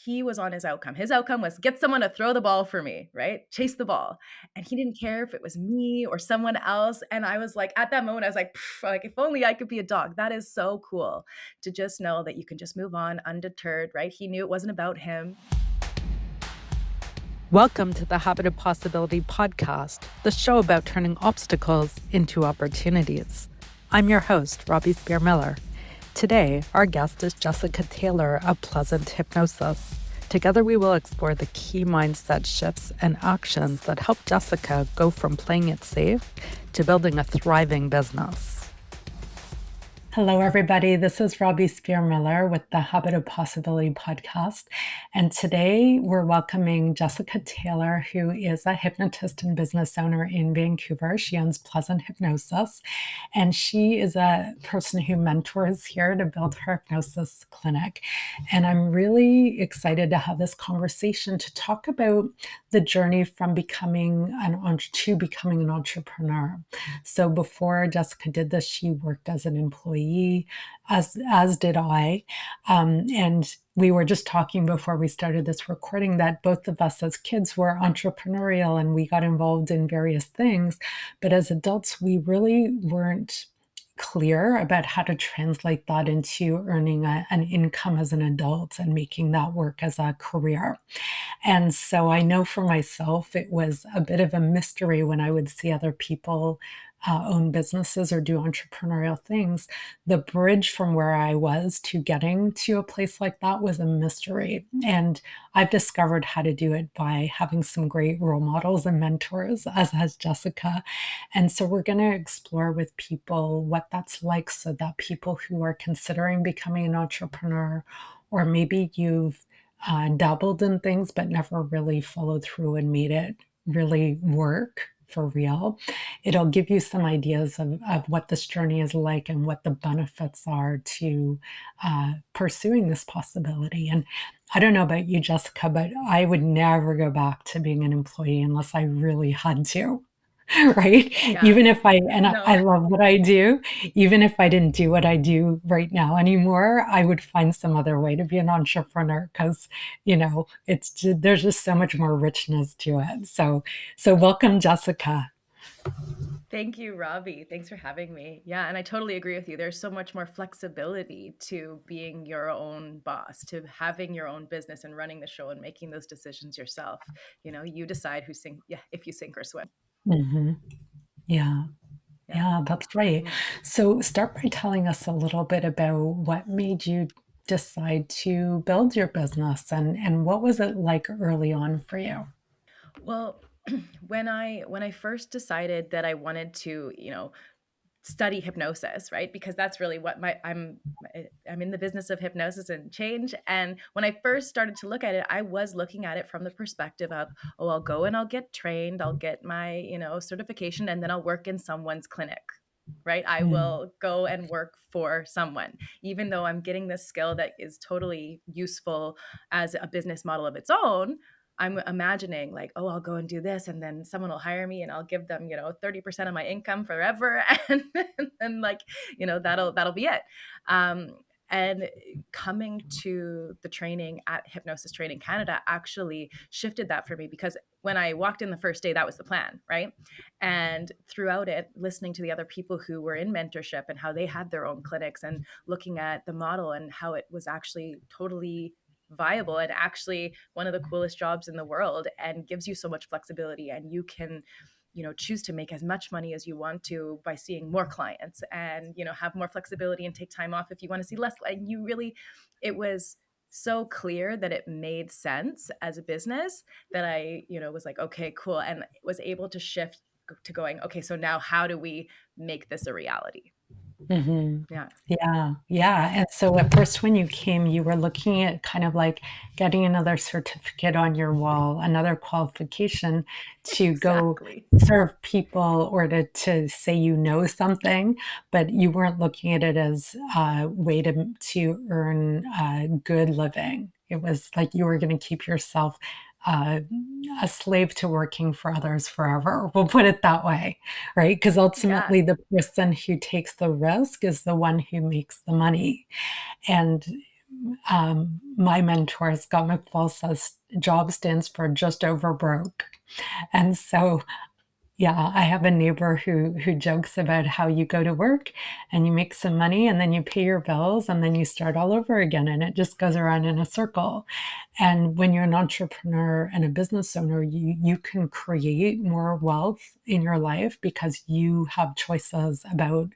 he was on his outcome. His outcome was get someone to throw the ball for me, right? Chase the ball. And he didn't care if it was me or someone else. And I was like, at that moment, I was like, if only I could be a dog. That is so cool to just know that you can just move on undeterred, right? He knew it wasn't about him. Welcome to the Habit of Possibility podcast, the show about turning obstacles into opportunities. I'm your host, Robbie Spier Miller. Today, our guest is Jessica Taylor of Pleasant Hypnosis. Together, we will explore the key mindset shifts and actions that help Jessica go from playing it safe to building a thriving business. Hello, everybody. This is Robbie Spier Miller with the Habit of Possibility podcast. And today we're welcoming Jessica Taylor, who is a hypnotist and business owner in Vancouver. She owns Pleasant Hypnosis, and she is a person who mentors here to build her hypnosis clinic. And I'm really excited to have this conversation to talk about the journey from becoming an entrepreneur. So before Jessica did this, she worked as an employee, as did I. And we were just talking before we started this recording that both of us as kids were entrepreneurial and we got involved in various things. But as adults, we really weren't clear about how to translate that into earning an income as an adult and making that work as a career. And so I know for myself, it was a bit of a mystery when I would see other people own businesses or do entrepreneurial things. The bridge from where I was to getting to a place like that was a mystery. And I've discovered how to do it by having some great role models and mentors, as has Jessica. And so we're going to explore with people what that's like so that people who are considering becoming an entrepreneur, or maybe you've dabbled in things but never really followed through and made it really work for real. It'll give you some ideas of what this journey is like and what the benefits are to pursuing this possibility. And I don't know about you, Jessica, but I would never go back to being an employee unless I really had to. Right? Yeah. Even if I No. love what I do, even if I didn't do what I do right now anymore, I would find some other way to be an entrepreneur because, there's just so much more richness to it. So welcome, Jessica. Thank you, Robbie. Thanks for having me. Yeah, and I totally agree with you. There's so much more flexibility to being your own boss, to having your own business and running the show and making those decisions yourself. You decide if you sink or swim. Mm-hmm. Yeah, that's right. So start by telling us a little bit about what made you decide to build your business and what was it like early on for you? Well, when I first decided that I wanted to, study hypnosis, right? Because that's really what I'm in the business of hypnosis and change. And when I first started to look at it, I was looking at it from the perspective of, oh, I'll go and I'll get trained, I'll get my, certification, and then I'll work in someone's clinic. Right? I will go and work for someone, even though I'm getting this skill that is totally useful as a business model of its own. I'm imagining like, oh, I'll go and do this, and then someone will hire me, and I'll give them, 30% of my income forever, and like, that'll be it. And coming to the training at Hypnosis Training Canada actually shifted that for me, because when I walked in the first day, that was the plan, right? And throughout it, listening to the other people who were in mentorship and how they had their own clinics, and looking at the model and how it was actually totally viable and actually one of the coolest jobs in the world, and gives you so much flexibility, and you can choose to make as much money as you want to by seeing more clients, and have more flexibility and take time off if you want to see less. And it was so clear that it made sense as a business that I was like, okay, cool, and was able to shift to going, okay, so now how do we make this a reality? Mm-hmm. Yeah. Yeah. And so at first, when you came, you were looking at kind of like getting another certificate on your wall, another qualification to go Exactly. serve people or to say you know something, but you weren't looking at it as a way to earn a good living. It was like you were going to keep yourself uh, a slave to working for others forever. We'll put it that way, right? Because Yeah. ultimately, the person who takes the risk is the one who makes the money. And my mentor, Scott McFall, says job stands for just over broke. And so yeah, I have a neighbor who jokes about how you go to work and you make some money and then you pay your bills and then you start all over again and it just goes around in a circle. And when you're an entrepreneur and a business owner, you can create more wealth in your life because you have choices about,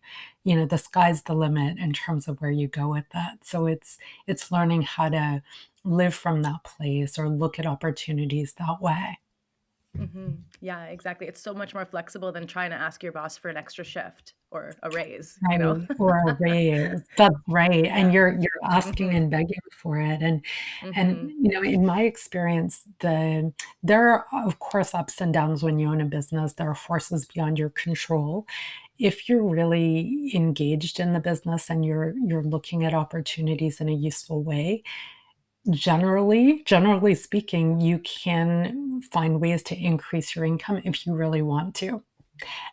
the sky's the limit in terms of where you go with that. So it's learning how to live from that place or look at opportunities that way. Yeah, exactly. It's so much more flexible than trying to ask your boss for an extra shift or a raise, you know? Right, or a raise, that's right, and Yeah. you're asking Mhm. and begging for it, and, Mhm. in my experience, there are, of course, ups and downs when you own a business, there are forces beyond your control. If you're really engaged in the business and you're looking at opportunities in a useful way, generally speaking, you can find ways to increase your income if you really want to.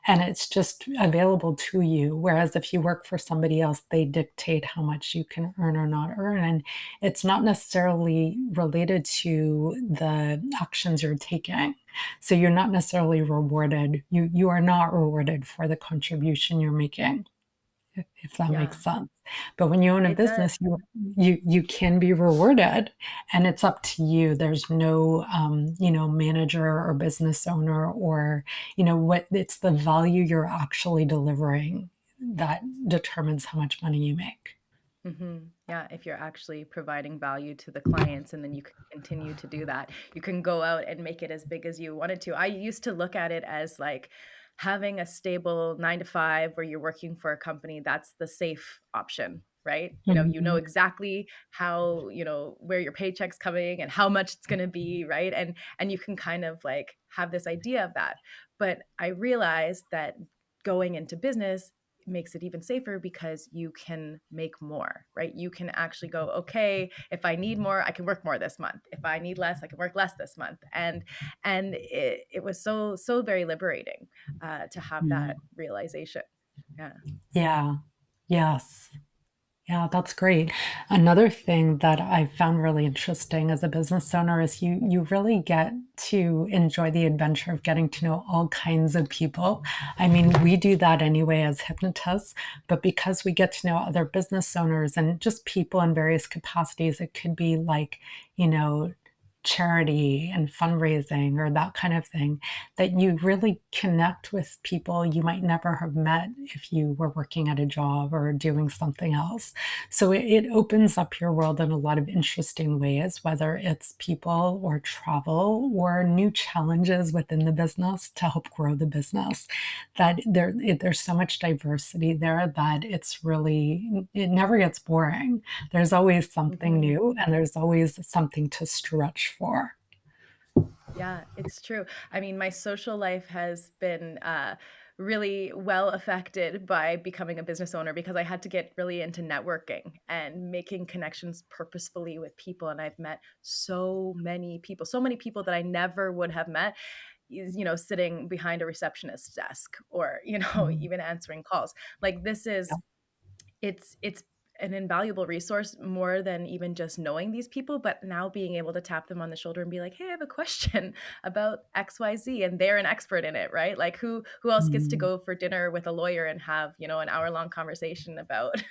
And it's just available to you. Whereas if you work for somebody else, they dictate how much you can earn or not earn. And it's not necessarily related to the actions you're taking. So you're not necessarily rewarded. You are not rewarded for the contribution you're making, if that Yeah, makes sense. But when you own a it does. business, you can be rewarded, and it's up to you. There's no, manager or business owner or, what it's the value you're actually delivering that determines how much money you make. Yeah, if you're actually providing value to the clients and then you can continue to do that, you can go out and make it as big as you wanted to. I used to look at it as like having a stable 9 to 5 where you're working for a company, that's the safe option, right? You know Mhm, exactly how, where your paycheck's coming and how much it's going to be, right? And you can kind of like have this idea of that. But I realized that going into business makes it even safer because you can make more, right? You can actually go, okay, if I need more, I can work more this month. If I need less, I can work less this month. And it was so very liberating to have mhm. that realization. Yeah. Yeah. Yes. Yeah, that's great. Another thing that I found really interesting as a business owner is you really get to enjoy the adventure of getting to know all kinds of people. I mean, we do that anyway as hypnotists, but because we get to know other business owners and just people in various capacities, it could be like, you know, charity and fundraising or that kind of thing, that you really connect with people you might never have met if you were working at a job or doing something else. So it opens up your world in a lot of interesting ways, whether it's people or travel or new challenges within the business to help grow the business. That there's so much diversity there that it never gets boring. There's always something Mhm. new and there's always something to stretch for. Yeah, it's true. I mean, my social life has been really well affected by becoming a business owner because I had to get really into networking and making connections purposefully with people. And I've met so many people that I never would have met, sitting behind a receptionist's desk or, Mm, even answering calls. Like this is yeah. it's an invaluable resource more than even just knowing these people, but now being able to tap them on the shoulder and be like, "Hey, I have a question about XYZ," and they're an expert in it, right? Like who else gets to Mm, go for dinner with a lawyer and have, an hour-long conversation about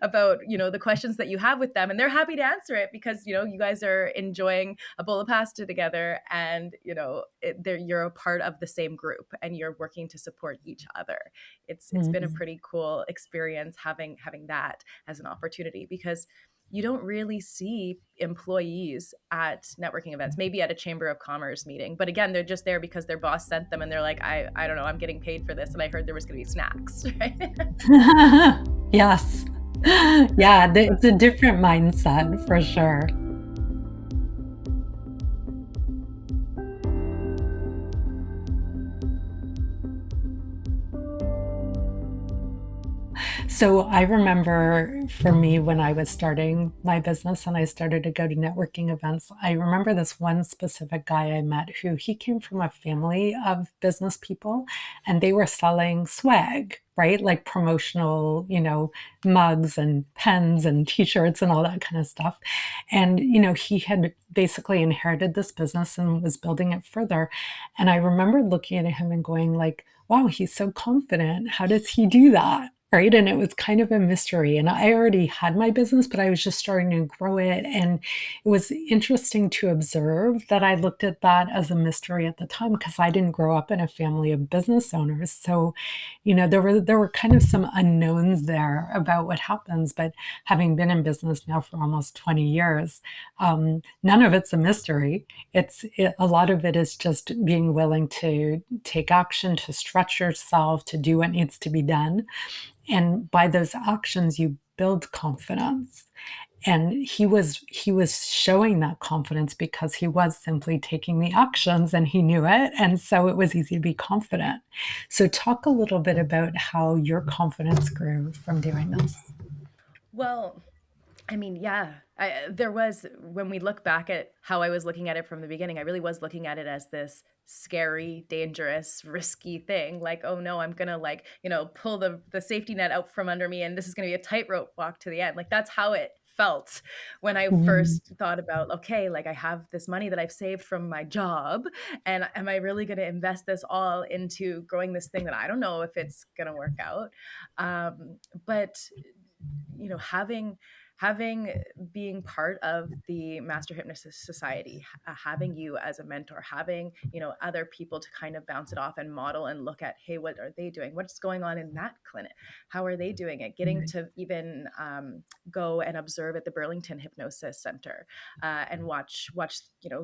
about, the questions that you have with them, and they're happy to answer it because, you guys are enjoying a bowl of pasta together and, you're a part of the same group and you're working to support each other. It's been a mm, pretty cool experience having that as an opportunity because you don't really see employees at networking events, maybe at a chamber of commerce meeting, but again, they're just there because their boss sent them and they're like, I don't know, I'm getting paid for this and I heard there was going to be snacks. Right. yes. Yeah, it's a different mindset for sure. So I remember for me when I was starting my business and I started to go to networking events, I remember this one specific guy I met who he came from a family of business people and they were selling swag, right? Like promotional, mugs and pens and t-shirts and all that kind of stuff. And, he had basically inherited this business and was building it further. And I remember looking at him and going like, wow, he's so confident. How does he do that? Right. And it was kind of a mystery. And I already had my business, but I was just starting to grow it. And it was interesting to observe that I looked at that as a mystery at the time because I didn't grow up in a family of business owners. So, there were kind of some unknowns there about what happens. But having been in business now for almost 20 years, none of it's a mystery. A lot of it is just being willing to take action, to stretch yourself, to do what needs to be done. And by those actions, you build confidence. And he was showing that confidence because he was simply taking the actions and he knew it. And so it was easy to be confident. So talk a little bit about how your confidence grew from doing this. Well, I mean, yeah, there was, when we look back at how I was looking at it from the beginning, I really was looking at it as this scary, dangerous, risky thing. Like, oh no, I'm gonna like, pull the safety net out from under me, and this is gonna be a tightrope walk to the end. Like that's how it felt when I Mhm. first thought about, okay, like I have this money that I've saved from my job, and am I really gonna invest this all into growing this thing that I don't know if it's gonna work out? But having being part of the Master Hypnotist Society, having you as a mentor, having other people to kind of bounce it off and model and look at, hey, what are they doing, what's going on in that clinic, how are they doing it, getting to even go and observe at the Burlington Hypnosis Center, and watch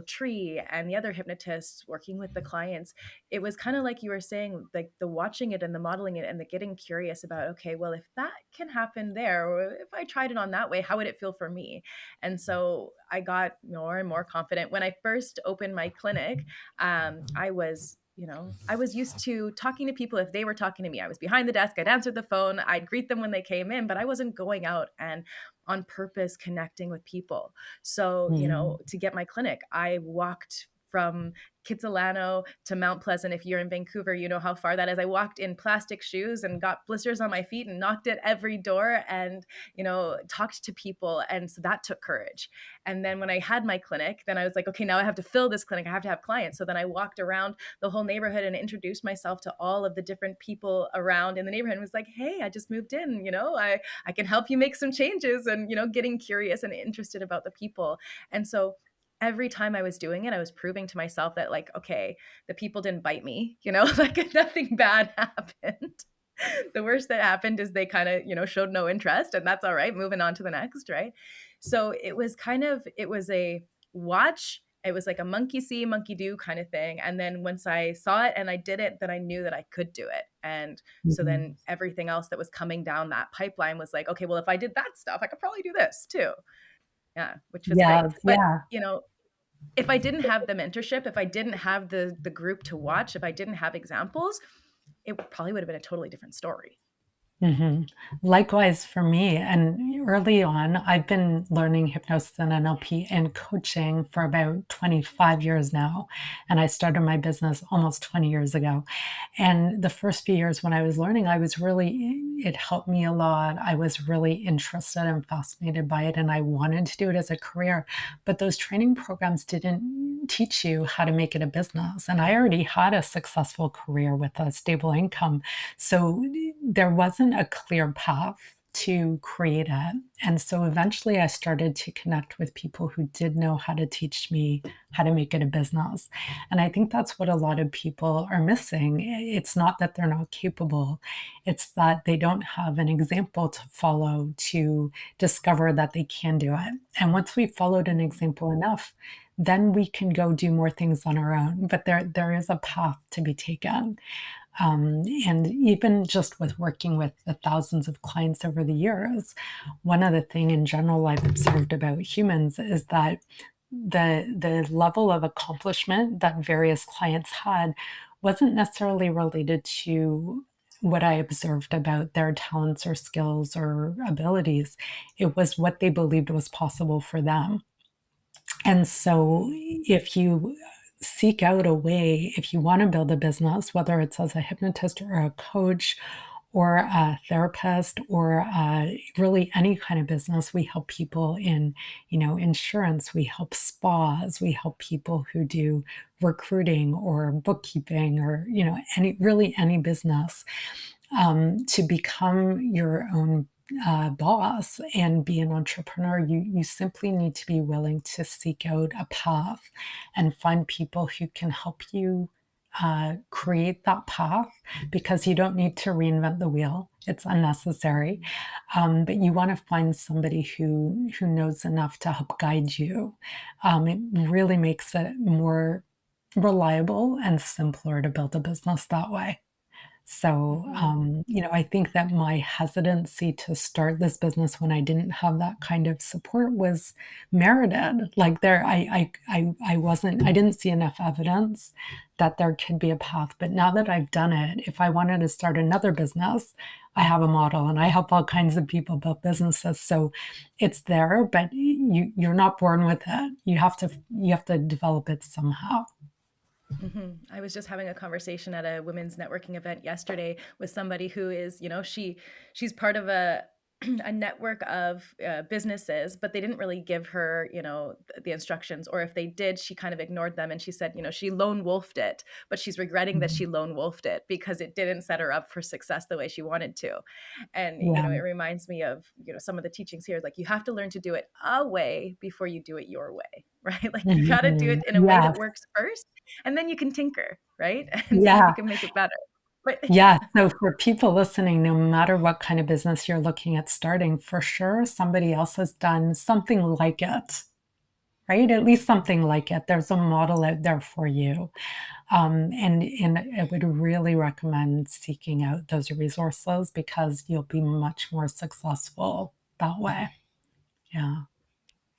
Tree and the other hypnotists working with the clients. It was kind of like you were saying, like the watching it and the modeling it and the getting curious about, okay, well, if that can happen there, or if I tried it on that way, how would it feel for me? And so I got more and more confident. When I first opened my clinic, I was used to talking to people if they were talking to me. I was behind the desk, I'd answer the phone, I'd greet them when they came in, but I wasn't going out and on purpose connecting with people. So, Mhm. to get my clinic, I walked from Kitsilano to Mount Pleasant. If you're in Vancouver, you know how far that is. I walked in plastic shoes and got blisters on my feet and knocked at every door and, talked to people. And so that took courage. And then when I had my clinic, then I was like, okay, now I have to fill this clinic. I have to have clients. So then I walked around the whole neighborhood and introduced myself to all of the different people around in the neighborhood and was like, hey, I just moved in, I can help you make some changes, and, getting curious and interested about the people. And so every time I was doing it, I was proving to myself that, like, okay, the people didn't bite me, like nothing bad happened. The worst that happened is they kind of, showed no interest, and that's all right. Moving on to the next, right? So it was a watch. It was like a monkey see, monkey do kind of thing. And then once I saw it and I did it, then I knew that I could do it. And so then Mhm. everything else that was coming down that pipeline was like, okay, well, if I did that stuff, I could probably do this too. Yeah, which was great. Yes, But, yeah. if I didn't have the mentorship, if I didn't have the group to watch, if I didn't have examples, it probably would have been a totally different story. Mhm. Likewise for me, and early on, I've been learning hypnosis and NLP and coaching for about 25 years now, and I started my business almost 20 years ago. And the first few years when I was learning, it helped me a lot. I was really interested and fascinated by it, and I wanted to do it as a career. But those training programs didn't teach you how to make it a business. And I already had a successful career with a stable income. So there wasn't a clear path to create it. And so eventually I started to connect with people who did know how to teach me how to make it a business. And I think that's what a lot of people are missing. It's not that they're not capable, it's that they don't have an example to follow to discover that they can do it. And once we've followed an example enough, then we can go do more things on our own. But there is a path to be taken. And even just with working with the thousands of clients over the years, one other thing in general I've observed about humans is that the level of accomplishment that various clients had wasn't necessarily related to what I observed about their talents or skills or abilities. It was what they believed was possible for them. And so Mm, if you seek out a way, if you want to build a business, whether it's as a hypnotist or a coach or a therapist or really any kind of business, we help people in, insurance, we help spas, we help people who do recruiting or bookkeeping or, any business to become your own boss and be an entrepreneur, you simply need to be willing to seek out a path and find people who can help you create that path because you don't need to reinvent the wheel. It's unnecessary. But you want to find somebody who knows enough to help guide you. It really makes it more reliable and simpler to build a business that way. So, mhm. I think that my hesitancy to start this business when I didn't have that kind of support was merited. Like I didn't see enough evidence that there could be a path. But now that I've done it, if I wanted to start another business, I have a model and I help all kinds of people build businesses. So it's there, but you're not born with it. You have to develop it somehow. I was just having a conversation at a women's networking event yesterday with somebody who is, she's part of a a network of businesses, but they didn't really give her, the instructions, or if they did, she kind of ignored them. And she said, she lone wolfed it, but she's regretting that Mhm. she lone wolfed it because it didn't set her up for success the way she wanted to. And, Yeah. it reminds me of, some of the teachings here, like you have to learn to do it a way before you do it your way, right? Like you got to do Mhm. it in a way Yes. that works first, and then you can tinker, right? And see if you Yeah. can make it better. But Yeah, so for people listening, no matter what kind of business you're looking at starting, for sure somebody else has done something like it, right? At least something like it. There's a model out there for you. And I would really recommend seeking out those resources because you'll be much more successful that way. Yeah,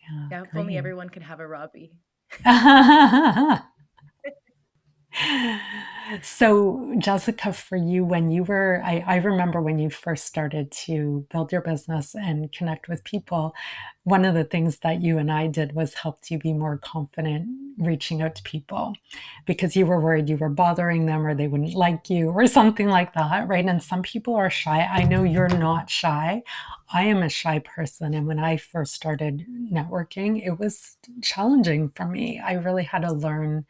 yeah, yeah, if only great. everyone could have a Robbie. So, Jessica, for you, when you were, I remember when you first started to build your business and connect with people, one of the things that you and I did was helped you be more confident reaching out to people because you were worried you were bothering them or they wouldn't like you or something like that, right? And some people are shy. I know you're not shy. I am a shy person. And when I first started networking, it was challenging for me. I really had to learn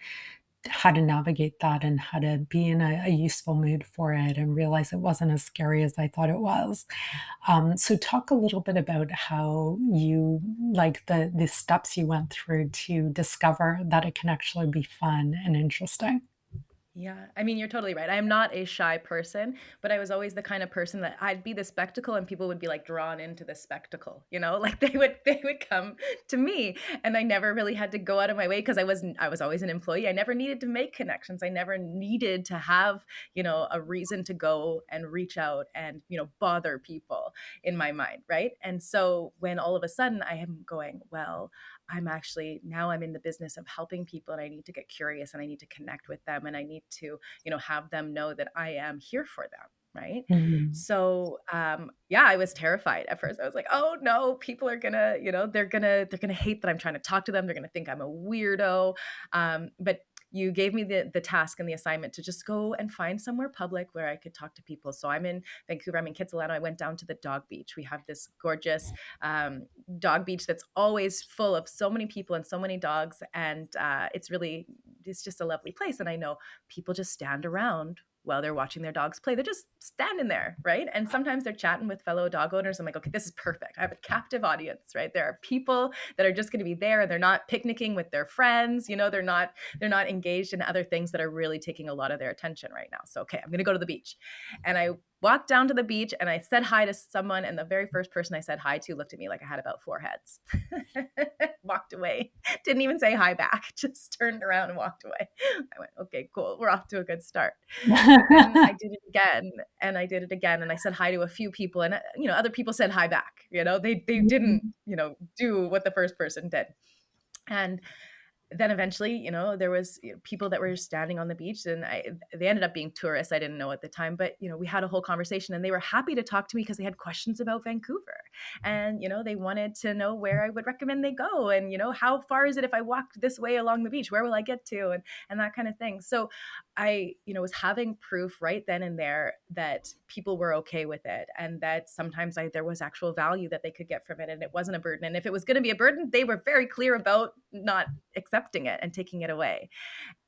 how to navigate that and how to be in a useful mood for it and realize it wasn't as scary as I thought it was. So talk a little bit about how you like the steps you went through to discover that it can actually be fun and interesting. Yeah, I mean, you're totally right. I'm not a shy person, but I was always the kind of person that I'd be the spectacle and people would be like drawn into the spectacle, like they would come to me, and I never really had to go out of my way because I was always an employee. I never needed to make connections. I never needed to have, a reason to go and reach out and, bother people in my mind, right? And so when all of a sudden I am going, well, I'm in the business of helping people, and I need to get curious and I need to connect with them, and I need to, have them know that I am here for them. Right. Mhm. So, yeah, I was terrified at first. I was like, oh no, people are gonna, they're gonna hate that I'm trying to talk to them. They're gonna think I'm a weirdo. But you gave me the task and the assignment to just go and find somewhere public where I could talk to people. So I'm in Vancouver, I'm in Kitsilano. I went down to the dog beach. We have this gorgeous um, dog beach that's always full of so many people and so many dogs, and it's just a lovely place. And I know people just stand around while they're watching their dogs play. They're just standing there, right? And sometimes they're chatting with fellow dog owners. I'm like, okay, this is perfect. I have a captive audience, right? There are people that are just going to be there, and they're not picnicking with their friends. They're not engaged in other things that are really taking a lot of their attention right now. So okay, I'm going to go to the beach, and I walked down to the beach and I said hi to someone, and the very first person I said hi to looked at me like I had about four heads. Walked away. Didn't even say hi back. Just turned around and walked away. I went, okay, cool. We're off to a good start. But then I did it again, and I did it again, and I said hi to a few people, and other people said hi back. They didn't do what the first person did. And then eventually, there was people that were standing on the beach, and they ended up being tourists. I didn't know at the time, but we had a whole conversation, and they were happy to talk to me because they had questions about Vancouver, and they wanted to know where I would recommend they go, and how far is it if I walk this way along the beach? Where will I get to, and that kind of thing. So I, was having proof right then and there that people were okay with it, and that sometimes there was actual value that they could get from it, and it wasn't a burden. And if it was going to be a burden, they were very clear about not accepting it and taking it away.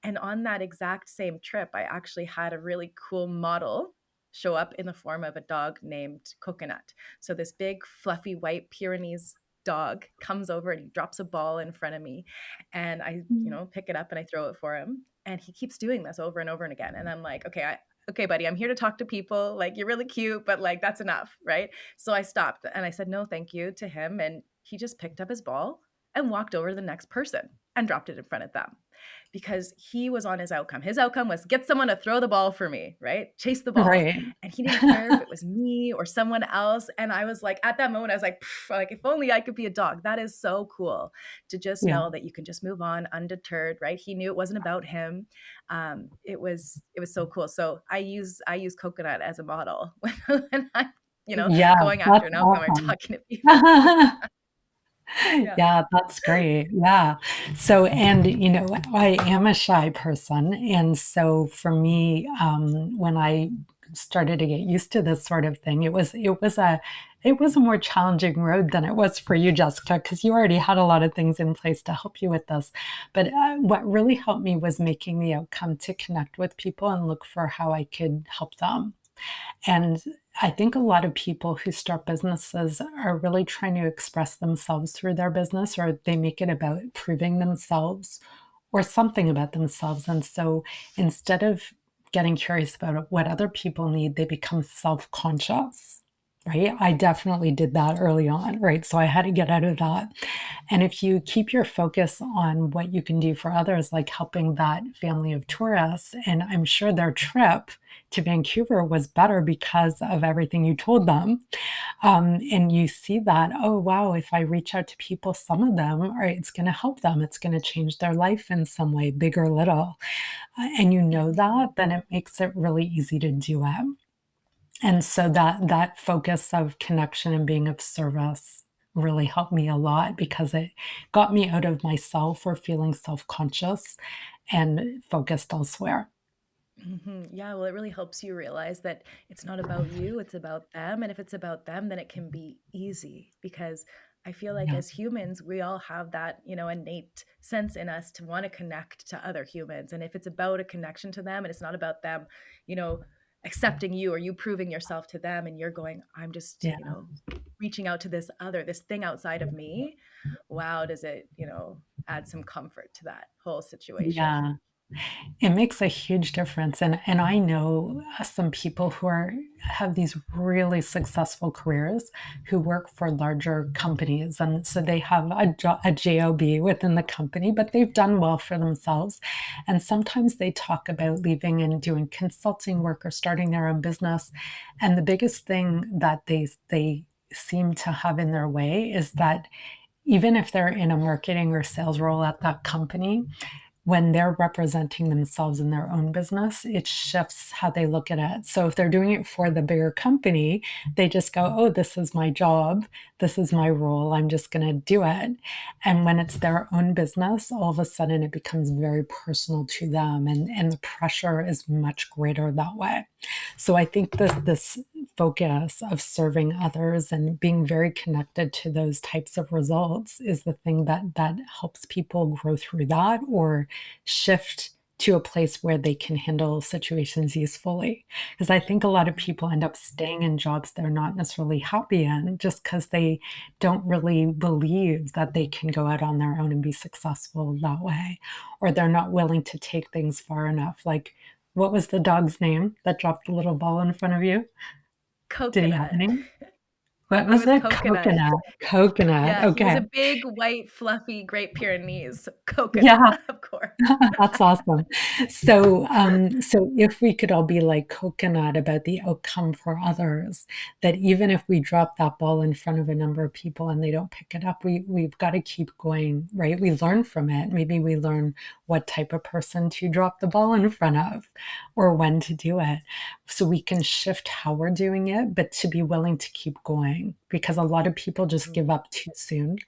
And on that exact same trip, I actually had a really cool model show up in the form of a dog named Coconut. So this big, fluffy, white Pyrenees dog comes over and he drops a ball in front of me. And I, pick it up and I throw it for him. And he keeps doing this over and over and again. And I'm like, okay, buddy, I'm here to talk to people. Like, you're really cute, but like, that's enough. Right. So I stopped and I said, no, thank you to him. And he just picked up his ball and walked over to the next person and dropped it in front of them, because he was on his outcome. His outcome was get someone to throw the ball for me, right? Chase the ball. Right. And he didn't care if it was me or someone else. And I was like, at that moment, I was like, if only I could be a dog. That is so cool to just Yeah. know that you can just move on undeterred, right? He knew it wasn't about him. It was so cool. So I use Coconut as a model when I'm, Yeah, going after that's an outcome or awesome. talking to people. Yeah. Yeah, that's great. Yeah. So, and I am a shy person. And so for me, when I started to get used to this sort of thing, it was a more challenging road than it was for you, Jessica, because you already had a lot of things in place to help you with this. But what really helped me was making the outcome to connect with people and look for how I could help them. And I think a lot of people who start businesses are really trying to express themselves through their business, or they make it about proving themselves or something about themselves. And so instead of getting curious about what other people need, they become self conscious. Right. I definitely did that early on. Right. So I had to get out of that. And if you keep your focus on what you can do for others, like helping that family of tourists, and I'm sure their trip to Vancouver was better because of everything you told them. And you see that, oh, wow, if I reach out to people, some of them, all right, it's going to help them. It's going to change their life in some way, big or little. And you know Mhm. that, then it makes it really easy to do it. And so that focus of connection and being of service really helped me a lot because it got me out of myself or feeling self-conscious and focused elsewhere. Yeah, well, it really helps you realize that it's not about you, it's about them. And if it's about them, then it can be easy, because I feel like Yeah. as humans, we all have that, innate sense in us to want to connect to other humans. And if it's about a connection to them and it's not about them, you know, accepting you or you proving yourself to them, and you're going, I'm just, Yeah. reaching out to this thing outside of me. Wow, does it, add some comfort to that whole situation. Yeah. It makes a huge difference, and I know some people who have these really successful careers who work for larger companies, and so they have a job within the company, but they've done well for themselves, and sometimes they talk about leaving and doing consulting work or starting their own business, and the biggest thing that they seem to have in their way is that even if they're in a marketing or sales role at that company, when they're representing themselves in their own business, it shifts how they look at it. So if they're doing it for the bigger company, they just go, oh, this is my job. This is my role. I'm just going to do it. And when it's their own business, all of a sudden it becomes very personal to them. And the pressure is much greater that way. So I think this focus of serving others and being very connected to those types of results is the thing that helps people grow through that or shift to a place where they can handle situations usefully. Because I think a lot of people end up staying in jobs they're not necessarily happy in just because they don't really believe that they can go out on their own and be successful that way, or they're not willing to take things far enough. Like, what was the dog's name that dropped the little ball in front of you? Did he have a Coconut. name? What It was was it? coconut. Coconut. Coconut. Yeah, he was Okay. a big, white, fluffy Great Pyrenees coconut, Yeah. of course. That's awesome. So if we could all be like coconut about the outcome for others, that even if we drop that ball in front of a number of people and they don't pick it up, we've got to keep going, right? We learn from it. Maybe we learn what type of person to drop the ball in front of or when to do it. So we can shift how we're doing it, but to be willing to keep going because a lot of people just Mhm. give up too soon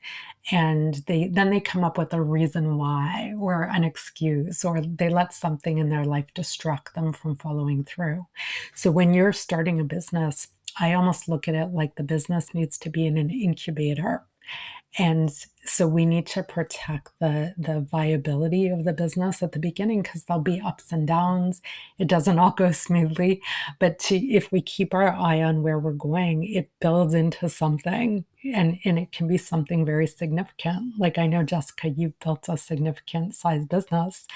and they come up with a reason why or an excuse or they let something in their life distract them from following through. So when you're starting a business, I almost look at it like the business needs to be in an incubator. And so we need to protect the viability of the business at the beginning because there'll be ups and downs. It doesn't all go smoothly, but if we keep our eye on where we're going, it builds into something and it can be something very significant. Like I know, Jessica, you've built a significant size business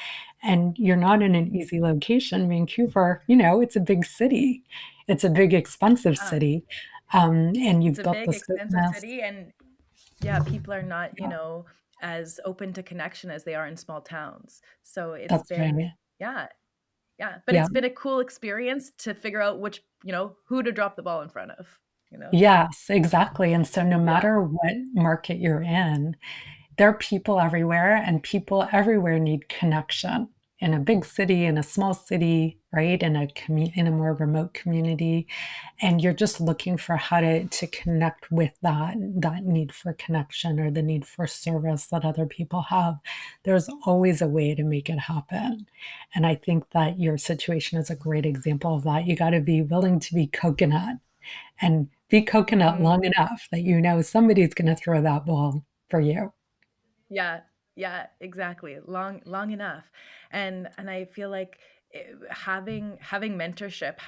and you're not in an easy location. Vancouver, it's a big city. It's a big, expensive Yeah, city. And it's you've a built big, this expensive business. city, and yeah, people are not, Yeah, as open to connection as they are in small towns. So it's that's been, right. yeah, yeah, but Yeah. it's been a cool experience to figure out who to drop the ball in front of, you know? Yes, exactly, and so no Yeah. matter what market you're in, there are people everywhere, and people everywhere need connection. In a big city, in a small city, right? In a more remote community, and you're just looking for how to connect with that need for connection or the need for service that other people have. There's always a way to make it happen, and I think that your situation is a great example of that. You gotta be willing to be coconut and be coconut Mhm. long enough that somebody's gonna throw that ball for you. Yeah, yeah, exactly. Long enough. And I feel like having mentorship,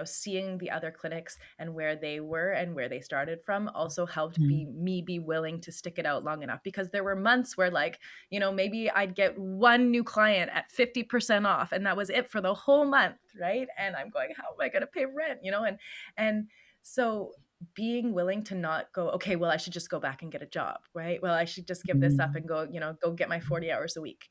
seeing the other clinics and where they were and where they started from also helped Mm, be willing to stick it out long enough because there were months where like, maybe I'd get one new client at 50% off and that was it for the whole month, right? And I'm going, how am I going to pay rent, and so being willing to not go, okay, well, I should just go back and get a job, right? Well, I should just give this up mm, and go get my 40 hours a week.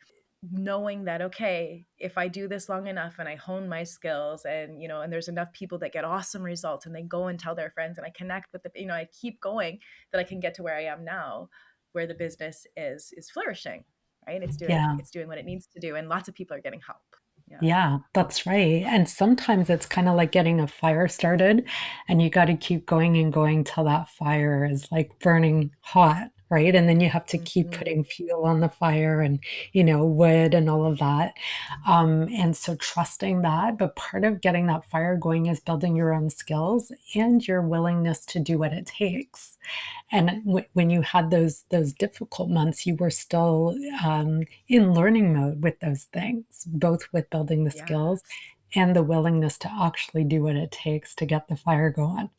Knowing that, okay, if I do this long enough and I hone my skills and there's enough people that get awesome results and they go and tell their friends and I connect with I keep going that I can get to where I am now, where the business is flourishing, right? It's doing yeah. it's doing what it needs to do and lots of people are getting help. Yeah. Yeah, that's right, and sometimes it's kinda like getting a fire started, and you gotta keep going and going till that fire is, like, burning hot, right? And then you have to keep Mhm. putting fuel on the fire and, wood and all of that, and so trusting that, but part of getting that fire going is building your own skills and your willingness to do what it takes. And when you had those difficult months, you were still in learning mode with those things, both with building the skills Yes. and the willingness to actually do what it takes to get the fire going.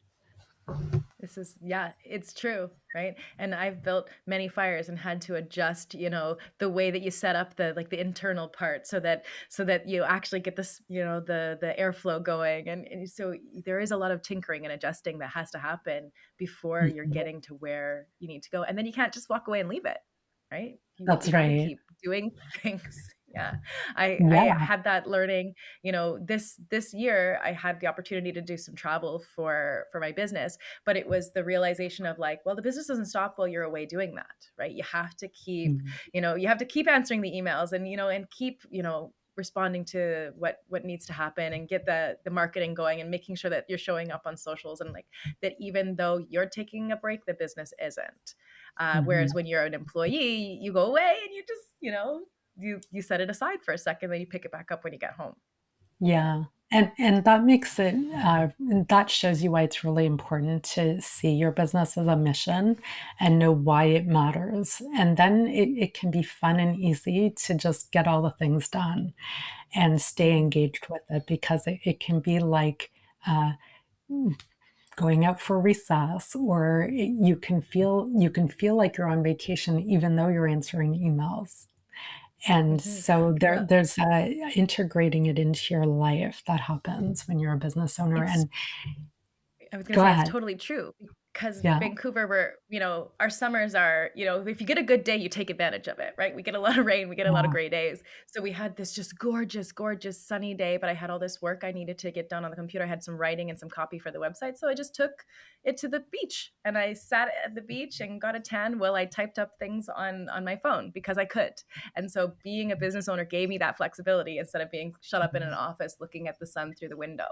Yeah, it's true, right? And I've built many fires and had to adjust, the way that you set up the internal part so that you actually get this, the airflow going. And so there is a lot of tinkering and adjusting that has to happen before you're Mhm. getting to where you need to go. And then you can't just walk away and leave it, right? You That's got to right. keep doing things. Yeah. I Yeah. had that learning, this year I had the opportunity to do some travel for my business, but it was the realization of like, well, the business doesn't stop while you're away doing that, right? Mm. You have to keep answering the emails and keep, responding to what needs to happen and get the marketing going and making sure that you're showing up on socials and like that even though you're taking a break, the business isn't. Whereas Mhm. when you're an employee, you go away and you just, you set it aside for a second, then you pick it back up when you get home. Yeah. And that makes it that shows you why it's really important to see your business as a mission and know why it matters. And then it can be fun and easy to just get all the things done and stay Mhm. engaged with it because it can be like uh, going out for recess or you can feel like you're on vacation even though you're answering emails. And Mhm. so Well, there's integrating it into your life that happens when you're a business owner. it's And I was gonna go say it's ahead. totally true 'cause Yeah. Vancouver, our summers are, if you get a good day, you take advantage of it, right? We get a lot of rain, we get a lot of Yeah. gray days. So we had this just gorgeous, gorgeous sunny day, but I had all this work I needed to get done on the computer. I had some writing and some copy for the website, so I just took it to the beach, and I sat at the beach and got a tan while I typed up things on my phone because I could. And so being a business owner gave me that flexibility instead of being shut up in an office looking at the sun through the window.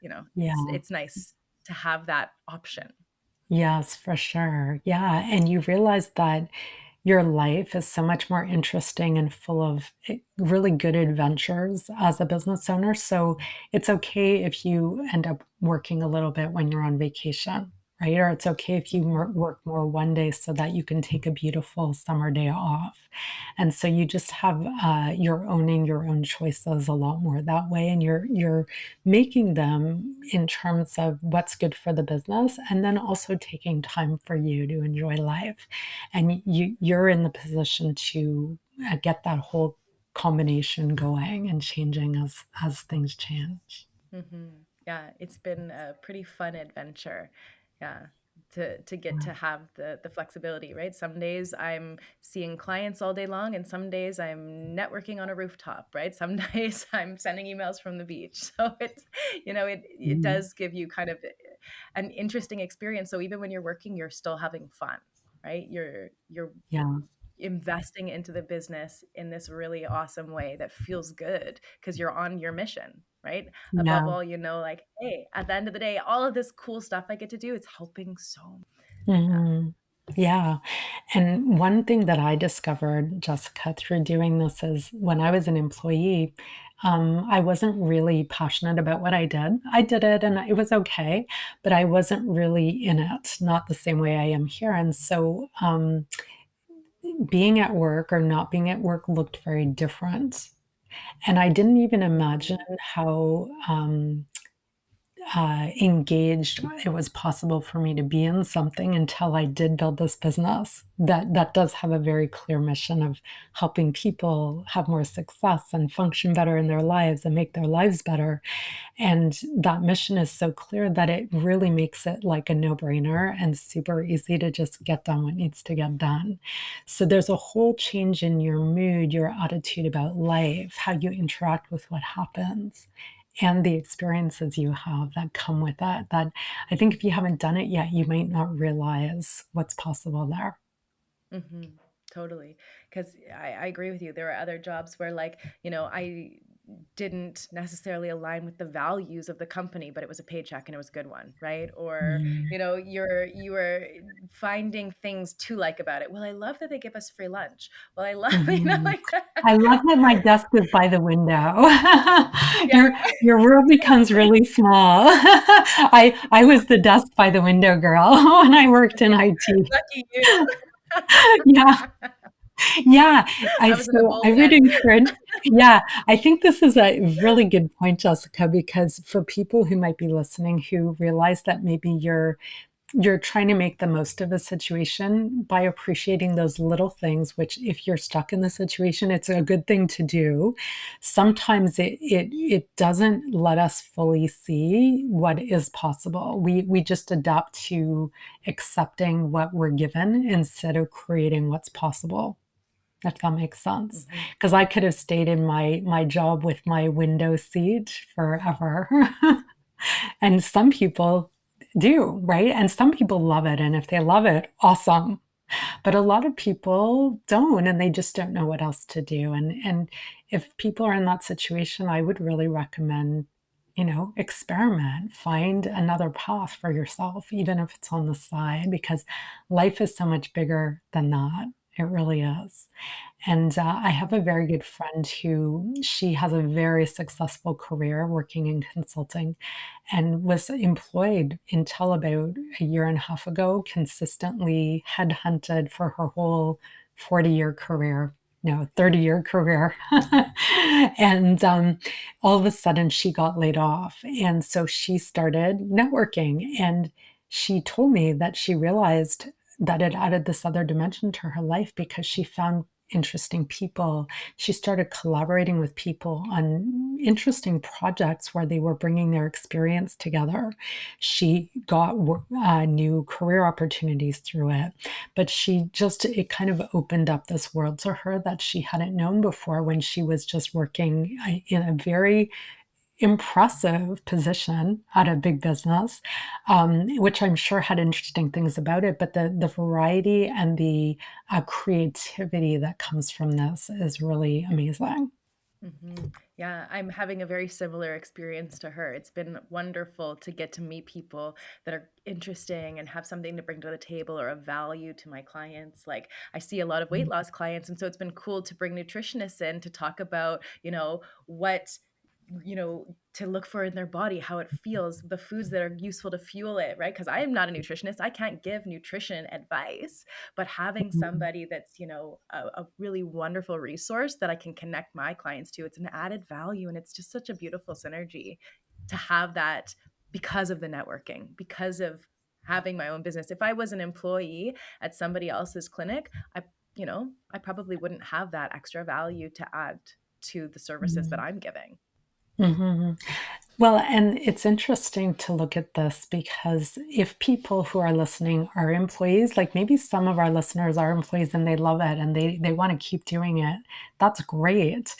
Yeah. It's nice to have that option. Yes, for sure. Yeah. And you realize that your life is so much more interesting and full of really good adventures as a business owner. So it's okay if you end up working a little bit when you're on vacation, right? Or it's okay if you Mhm. work more one day so that you can take a beautiful summer day off. And so you just have you're owning your own choices a lot more that way, and you're making them in terms of what's good for the business, and then also taking time for you to enjoy life. And you're in the position to get that whole combination going and changing as things change. Mhm. Yeah, it's been a pretty fun adventure. Yeah, to get to have the flexibility, right? Some days I'm seeing clients all day long, and some days I'm networking on a rooftop, right? Some days I'm sending emails from the beach. So it Mhm. does give you kind of an interesting experience. So even when you're working, you're still having fun, right? You're Yeah, investing into the business in this really awesome way that feels good because you're on your mission, right? Above yeah. all, like, hey, at the end of the day, all of this cool stuff I get to do, it's helping so. Yeah. Mhm. Yeah. And one thing that I discovered, Jessica, through doing this is when I was an employee, I wasn't really passionate about what I did. I did it and it was okay, but I wasn't really in it, not the same way I am here. And so being at work or not being at work looked very different. And I didn't even imagine Mhm. how engaged it was possible for me to be in something until I did build this business that does have a very clear mission of helping people have more success and function better in their lives and make their lives better. And that mission is so clear that it really makes it like a no-brainer and super easy to just get done what needs to get done. So there's a whole change in your mood, your attitude about life, how you interact with what happens, and the experiences you have that come with that. That I think if you haven't done it yet, you might not realize what's possible there. Mhm. Totally. Because I agree with you. There are other jobs where, like, I didn't necessarily align with the values of the company, but it was a paycheck and it was a good one, right? Or, Mm. you were finding things to like about it. Well, I love that they give us free lunch. Well, I love, Mhm. like I love that my desk is by the window. yeah, Your world becomes really small. I was the desk by the window girl when I worked in IT. lucky you. Yeah. Yeah, I was in the I both would ends. encourage yeah, I think this is a really good point, Jessica, because for people who might be listening who realize that maybe you're trying to make the most of a situation by appreciating those little things, which if you're stuck in the situation, it's a good thing to do. Sometimes it doesn't let us fully see what is possible. We just adapt to accepting what we're given instead of creating what's possible, if that makes sense. Mhm. Because I could have stayed in my job with my window seat forever. And some people do, right? And some people love it, and if they love it, awesome. But a lot of people don't, and they just don't know what else to do. And if people are in that situation, I would really recommend, experiment, find another path for yourself, even if it's on the side, because life is so much bigger than that. It really is. And I have a very good friend who she has a very successful career working in consulting and was employed until about a year and a half ago, consistently headhunted for her whole 40-year career. No, 30-year career. And all of a sudden, she got laid off. And so she started networking. And she told me that she realized that it added this other dimension to her life because she found interesting people. She started collaborating with people on interesting projects where they were bringing their experience together. She got new career opportunities through it, but it kind of opened up this world to her that she hadn't known before when she was just working in a very impressive position at a big business, which I'm sure had interesting things about it. But the variety and the creativity that comes from this is really amazing. Yeah, I'm having a very similar experience to her. It's been wonderful to get to meet people that are interesting and have something to bring to the table or a value to my clients. Like I see a lot of weight loss clients, and so it's been cool to bring nutritionists in to talk about, what to look for in their body, how it feels, the foods that are useful to fuel it, right? Because I am not a nutritionist. I can't give nutrition advice, but having Mhm. somebody that's, a really wonderful resource that I can connect my clients to, it's an added value. And it's just such a beautiful synergy to have that because of the networking, because of having my own business. If I was an employee at somebody else's clinic, I probably wouldn't have that extra value to add to the services that I'm giving. Mhm. Well, and it's interesting to look at this because if people who are listening are employees, like maybe some of our listeners are employees and they love it and they want to keep doing it, that's great.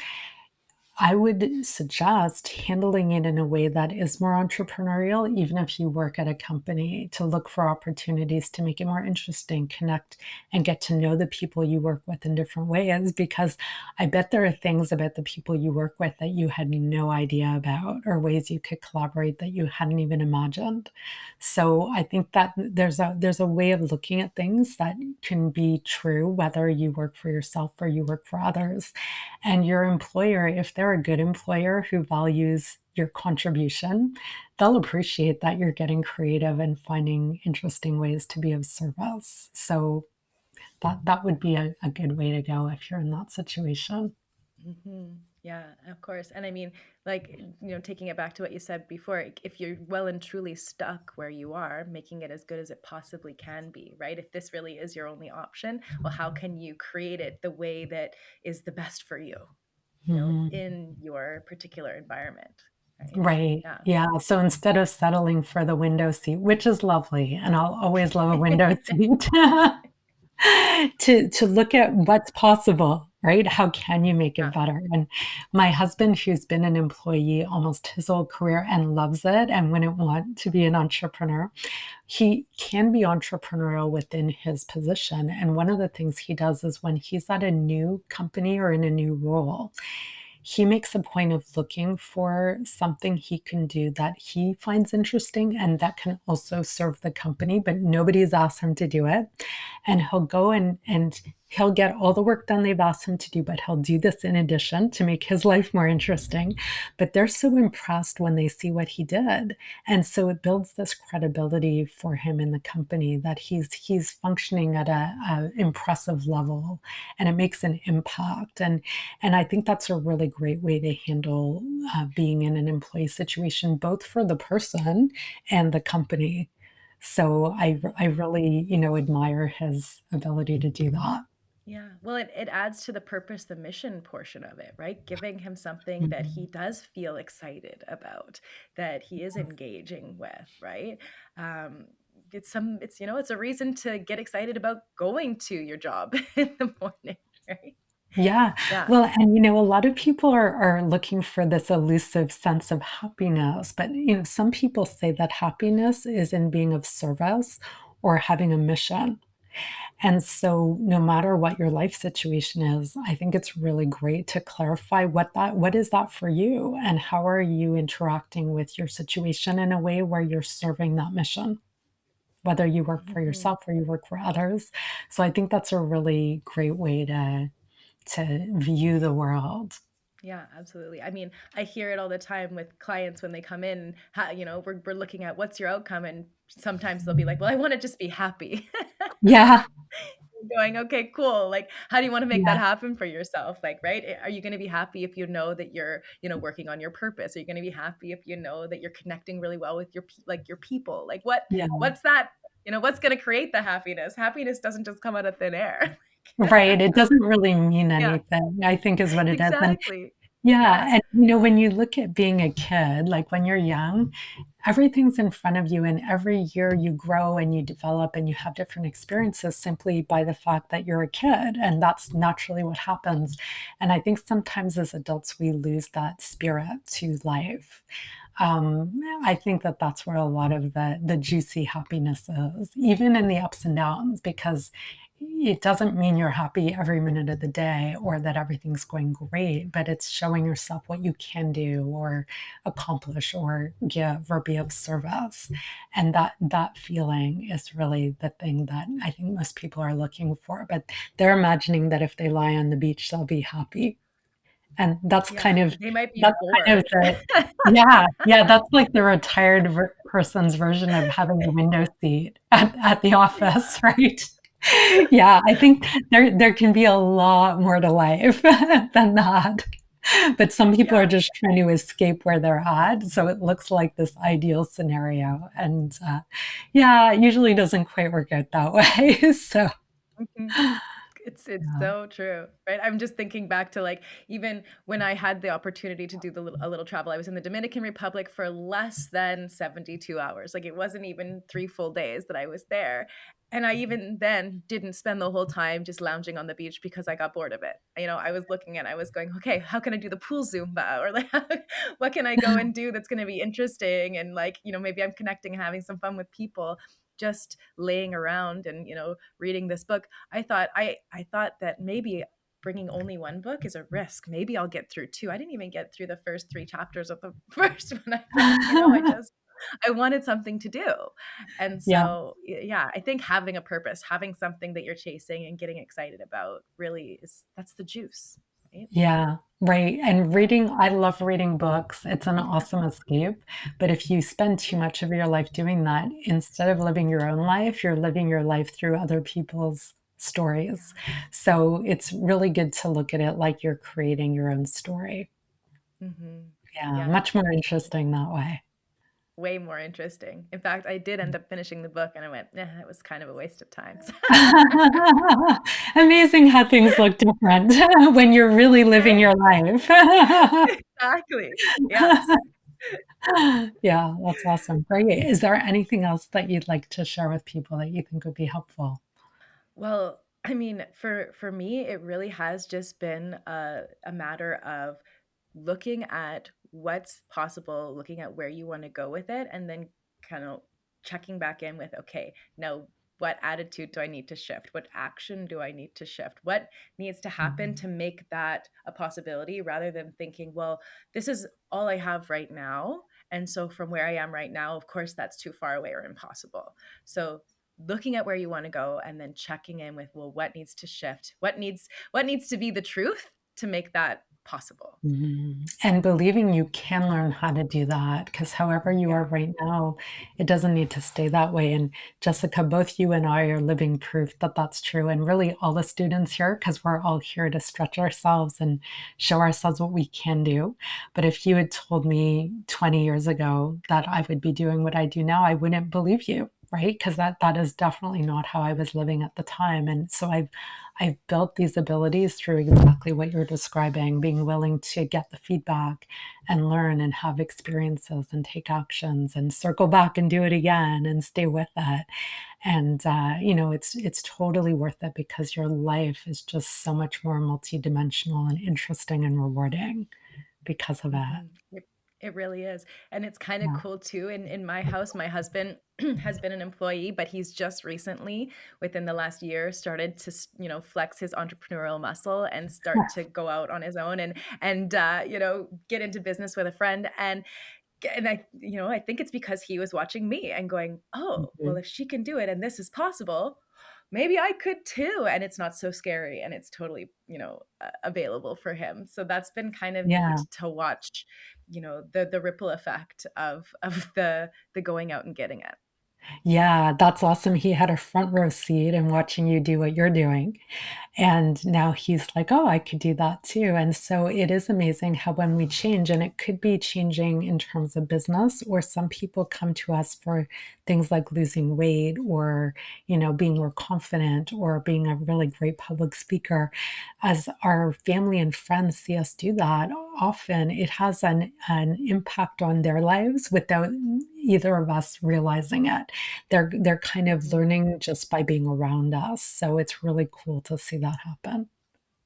I would suggest handling it in a way that is more entrepreneurial, even if you work at a company, to look for opportunities to make it more interesting, connect, and get to know the people you work with in different ways. Because I bet there are things about the people you work with that you had no idea about, or ways you could collaborate that you hadn't even imagined. So I think that there's a way of looking at things that can be true, whether you work for yourself or you work for others. And your employer, if they're a good employer who values your contribution, they'll appreciate that you're getting creative and finding interesting ways to be of service. So that would be a good way to go if you're in that situation. Yeah, of course. And I mean, like, taking it back to what you said before, if you're well and truly stuck where you are, making it as good as it possibly can be, right? If this really is your only option, well, how can you create it the way that is the best for you, Mhm. in your particular environment, right? Right. Yeah. Yeah. So instead of settling for the window seat, which is lovely, and I'll always love a window seat, to look at what's possible, right? How can you make it Yeah. better? And my husband, who's been an employee almost his whole career and loves it and wouldn't want to be an entrepreneur, he can be entrepreneurial within his position. And one of the things he does is when he's at a new company or in a new role, he makes a point of looking for something he can do that he finds interesting and that can also serve the company, but nobody's asked him to do it. And he'll go and he'll get all the work done they've asked him to do, but he'll do this in addition to make his life more interesting. But they're so impressed when they see what he did. And so it builds this credibility for him in the company that he's functioning at a impressive level and it makes an impact. And I think that's a really great way to handle being in an employee situation, both for the person and the company. So I really, admire his ability to do that. Yeah. Well, it adds to the purpose, the mission portion of it, right? Giving him something that he Mhm. does feel excited about, that he is engaging with, right? Um, it's a reason to get excited about going to your job in the morning, right? Yeah. Yeah. Well, and a lot of people are looking for this elusive sense of happiness, but some people say that happiness is in being of service or having a mission. And so no matter what your life situation is, I think it's really great to clarify what is that for you and how are you interacting with your situation in a way where you're serving that mission, whether you work for Mhm. yourself or you work for others. So I think that's a really great way to view the world. Yeah, absolutely. I mean, I hear it all the time with clients when they come in, we're looking at what's your outcome, and sometimes they'll be like, "Well, I want to just be happy." Yeah. Going, "Okay, cool. Like, how do you wanna make that Yeah. happen for yourself?" Like, right? Are you gonna be happy if you know that you're, working on your purpose? Are you gonna be happy if you know that you're connecting really well with your people? Like, Yeah. what's that, what's gonna create the happiness? Happiness doesn't just come out of thin air. Right, it doesn't really mean Yeah, anything, I think is what it is, and exactly. yeah, Yeah, and, when you look at being a kid, like, when you're young, everything's in front of you, and every year you grow and you develop and you have different experiences simply by the fact that you're a kid, and that's naturally what happens, and I think sometimes as adults, we lose that spirit to life. I think that that's where a lot of the juicy happiness is, even in the ups and downs, because it doesn't mean you're happy every minute of the day or that everything's going great, but it's showing yourself what you can do or accomplish or give or be of service. And that feeling is really the thing that I think most people are looking for. But they're imagining that if they lie on the beach, they'll be happy. And yeah, they might be that's kind of bored. the yeah, yeah, that's like the retired person's version of having a window seat at the Yeah, office, right? Yeah, I think there can be a lot more to life than that. But some people are yeah. just trying to escape where they're at, so it looks like this ideal scenario, and, yeah, it usually doesn't quite work out that way, so Mhm. It's yeah. so true, right? I'm just thinking back to, like, even when I had the opportunity to do a little travel, I was in the Dominican Republic for less than 72 hours, like, it wasn't even 3 full days that I was there, and I even then didn't spend the whole time just lounging on the beach because I got bored of it. I was looking and I was going, "Okay, how can I do the pool Zumba?" Or, like, "What can I go and do that's gonna be interesting?" And, like, maybe I'm connecting and having some fun with people, just laying around and, reading this book. I thought that maybe bringing only one book is a risk. Maybe I'll get through two. I didn't even get through the first three chapters of the first one. I thought, I wanted something to do. And Yeah. so, yeah, I think having a purpose, having something that you're chasing and getting excited about really that's the juice, right? Yeah, right, and Yeah. I love reading books, it's an awesome escape, but if you spend too much of your life doing that, instead of living your own life, you're living your life through other people's stories. Yeah. So, it's really good to look at it like you're creating your own story. Mhm. Yeah, Yeah. much more interesting that way. Way more interesting. In fact, I did end up finishing the book and I went, "Nah, it was kind of a waste of time." Amazing how things look different when you're really living Right? your life. Exactly. Yes. Yeah, that's awesome. Great. Is there anything else that you'd like to share with people that you think would be helpful? Well, I mean, for me, it really has just been a matter of looking at what's possible, looking at where you want to go with it, and then kind of checking back in with, okay, now what attitude do I need to shift? What action do I need to shift? What needs to happen Mhm. to make that a possibility rather than thinking, well, this is all I have right now. And so from where I am right now, of course, that's too far away or impossible. So looking at where you want to go and then checking in with, well, what needs to shift, what needs to be the truth to make that possible. Mhm. And believing you can learn how to do that, because however you are Yeah. right now, it doesn't need to stay that way. And Jessica, both you and I are living proof that that's true. And really, all the students here, because we're all here to stretch ourselves and show ourselves what we can do. But if you had told me 20 years ago that I would be doing what I do now, I wouldn't believe you. Right? Because that is definitely not how I was living at the time. And so I've built these abilities through exactly what you're describing, being willing to get the feedback and learn and have experiences and take actions and circle back and do it again and stay with it. And it's totally worth it because your life is just so much more multidimensional and interesting and rewarding because of it. Mhm. It really is, and it's kinda Yeah. cool too, in my house, my husband has been an employee, but he's just recently, within the last year, started to flex his entrepreneurial muscle and start to go out on his own and get into business with a friend, and I think it's because he was watching me and going, "Oh, well, Mhm. if she can do it and this is possible, maybe I could too." And it's not so scary and it's totally, available for him. So that's been kind of Yeah. neat to watch, the ripple effect of the going out and getting it. Yeah, that's awesome. He had a front row seat and watching you do what you're doing. And now he's like, oh, I could do that too. And so it is amazing how when we change, and it could be changing in terms of business, or some people come to us for things like losing weight or, being more confident or being a really great public speaker. As our family and friends see us do that, often it has an impact on their lives without either of us realizing it. They're kind of Mhm. learning just by being around us, so it's really cool to see that happen.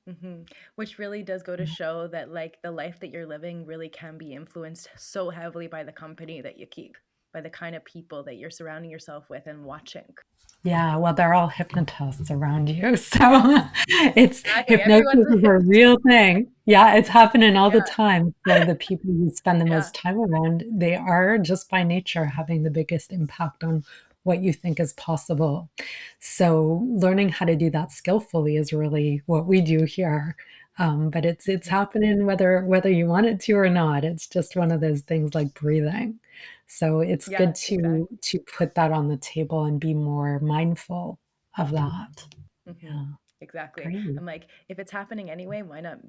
Mhm. Which really does go to Yeah. show that, like, the life that you're living really can be influenced so heavily by the company that you keep, by the kind of people that you're surrounding yourself with and watching. Yeah, well, they're all hypnotists around you, so it's Exactly, everyone's hypnosis a is a hypnotist. real thing. Yeah, it's happening all the Yeah, time. So the people you spend the yeah. most time around, they are just by nature having the biggest impact on what you think is possible. So learning how to do that skillfully is really what we do here. But it's Mhm. happening whether you want it to or not. It's just one of those things like breathing. So it's good Yeah, exactly. to put that on the table and be more mindful of that. Mhm. Yeah, Exactly. great. I'm like, if it's happening anyway, why not,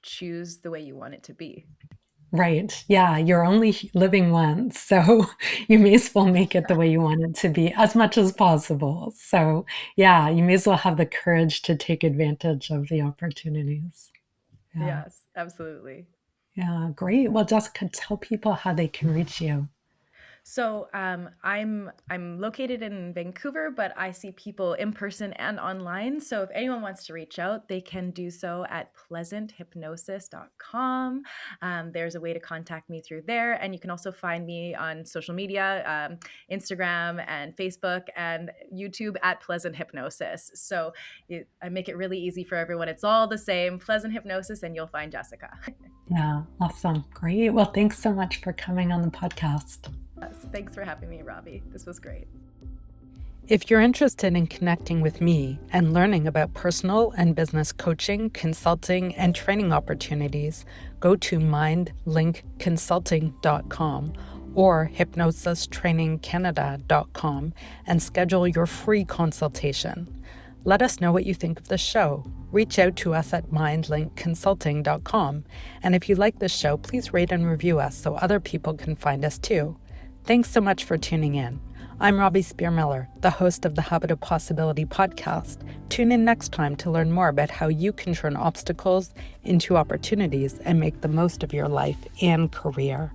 choose the way you want it to be? Right. Yeah, you're only living once, so you may as well make it the way you want it to be as much as possible. So, yeah, you may as well have the courage to take advantage of the opportunities. Yeah. Yes, absolutely. Yeah, great. Well, Jessica, tell people how they can reach you. So I'm located in Vancouver, but I see people in person and online. So if anyone wants to reach out, they can do so at pleasanthypnosis.com. There's a way to contact me through there, and you can also find me on social media, Instagram and Facebook and YouTube at Pleasant Hypnosis. So I make it really easy for everyone. It's all the same, Pleasant Hypnosis, and you'll find Jessica. Yeah, awesome. Great. Well, thanks so much for coming on the podcast. Yes, thanks for having me, Robbie. This was great. If you're interested in connecting with me and learning about personal and business coaching, consulting, and training opportunities, go to mindlinkconsulting.com or hypnosistrainingcanada.com and schedule your free consultation. Let us know what you think of the show. Reach out to us at mindlinkconsulting.com. And if you like this show, please rate and review us so other people can find us too. Thanks so much for tuning in. I'm Robbie Spier Miller, the host of the Habit of Possibility podcast. Tune in next time to learn more about how you can turn obstacles into opportunities and make the most of your life and career.